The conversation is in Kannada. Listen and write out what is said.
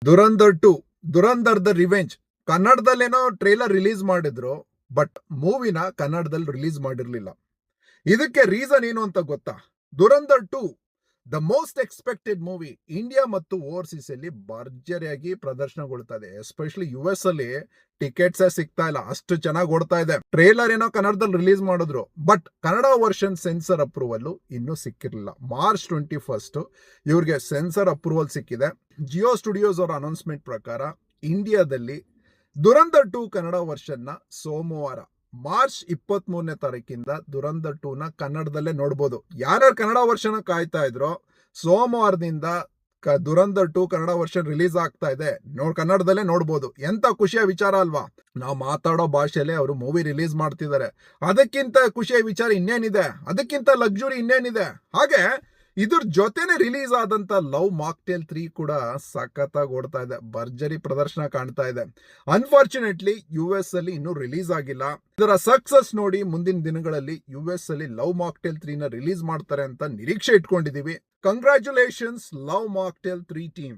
Dhurandhar 2 Dhurandhar the revenge ಕನ್ನಡದಲ್ಲೇನೋ trailer release ಮಾಡಿದ್ರು, ಬಟ್ ಮೂವಿನ ಕನ್ನಡದಲ್ಲಿ ರಿಲೀಸ್ ಮಾಡಿರ್ಲಿಲ್ಲ. ಇದಕ್ಕೆ ರೀಸನ್ ಏನು ಅಂತ ಗೊತ್ತಾ? Dhurandhar 2 the most expected movie India ಮತ್ತು ಓವರ್ಸೀಸ್ ಅಲ್ಲಿ ಭರ್ಜರಿಯಾಗಿ ಪ್ರದರ್ಶನಗೊಳ್ತಾ ಇದೆ. ಎಸ್ಪೆಷಲಿ US ಅಲ್ಲಿ ಟಿಕೆಟ್ಸ್ ಸಿಗ್ತಾ ಇಲ್ಲ, ಅಷ್ಟು ಚೆನ್ನಾಗಿ ಓಡ್ತಾ ಇದೆ. ಟ್ರೇಲರ್ ಏನೋ ಕನ್ನಡದಲ್ಲಿ ರಿಲೀಸ್ ಮಾಡಿದ್ರು, but Kannada version sensor approval ಇನ್ನೂ ಸಿಕ್ಕಿರಲಿಲ್ಲ. ಮಾರ್ಚ್ 21 ಇವ್ರಿಗೆ ಸೆನ್ಸರ್ ಅಪ್ರೂವಲ್ ಸಿಕ್ಕಿದೆ. ಜಿಯೋ ಸ್ಟುಡಿಯೋಸ್ ಅವರ ಅನೌನ್ಸ್ಮೆಂಟ್ ಪ್ರಕಾರ ಇಂಡಿಯಾದಲ್ಲಿ ದುರಂಧರ್ 2 ಕನ್ನಡ ವರ್ಷನ್ನ ಸೋಮವಾರ ಮಾರ್ಚ್ 23 ದುರಂಧರ್ 2 ನ ಕನ್ನಡದಲ್ಲೇ ನೋಡ್ಬೋದು. ಯಾರ್ಯಾರು ಕನ್ನಡ ವರ್ಷನ ಕಾಯ್ತಾ ಇದ್ರೋ, ಸೋಮವಾರದಿಂದ ದುರಂಧರ್ 2 ಕನ್ನಡ ವರ್ಷನ್ ರಿಲೀಸ್ ಆಗ್ತಾ ಇದೆ, ಕನ್ನಡದಲ್ಲೇ ನೋಡ್ಬೋದು. ಎಂತ ಖುಷಿಯ ವಿಚಾರ ಅಲ್ವಾ? ನಾವು ಮಾತಾಡೋ ಭಾಷೆಯಲ್ಲೇ ಅವರು ಮೂವಿ ರಿಲೀಸ್ ಮಾಡ್ತಿದ್ದಾರೆ. ಅದಕ್ಕಿಂತ ಖುಷಿಯ ವಿಚಾರ ಇನ್ನೇನಿದೆ? ಅದಕ್ಕಿಂತ ಲಕ್ಸುರಿ ಇನ್ನೇನಿದೆ? ಹಾಗೆ ಇದ್ರ ಜೊತೆನೆ ರಿಲೀಸ್ ಆದಂತ ಲವ್ ಮಾಕ್ಟೇಲ್ 3 ಕೂಡ ಸಖತ್ತಾಗಿ ಓಡ್ತಾ ಇದೆ, ಭರ್ಜರಿ ಪ್ರದರ್ಶನ ಕಾಣ್ತಾ ಇದೆ. ಅನ್ಫಾರ್ಚುನೇಟ್ಲಿ US ಅಲ್ಲಿ ಇನ್ನೂ ರಿಲೀಸ್ ಆಗಿಲ್ಲ. ಇದರ ಸಕ್ಸಸ್ ನೋಡಿ ಮುಂದಿನ ದಿನಗಳಲ್ಲಿ US ಅಲ್ಲಿ ಲವ್ ಮಾಕ್ಟೇಲ್ 3 ನ ರಿಲೀಸ್ ಮಾಡ್ತಾರೆ ಅಂತ ನಿರೀಕ್ಷೆ ಇಟ್ಕೊಂಡಿದೀವಿ. Congratulations Love Mocktail 3 team.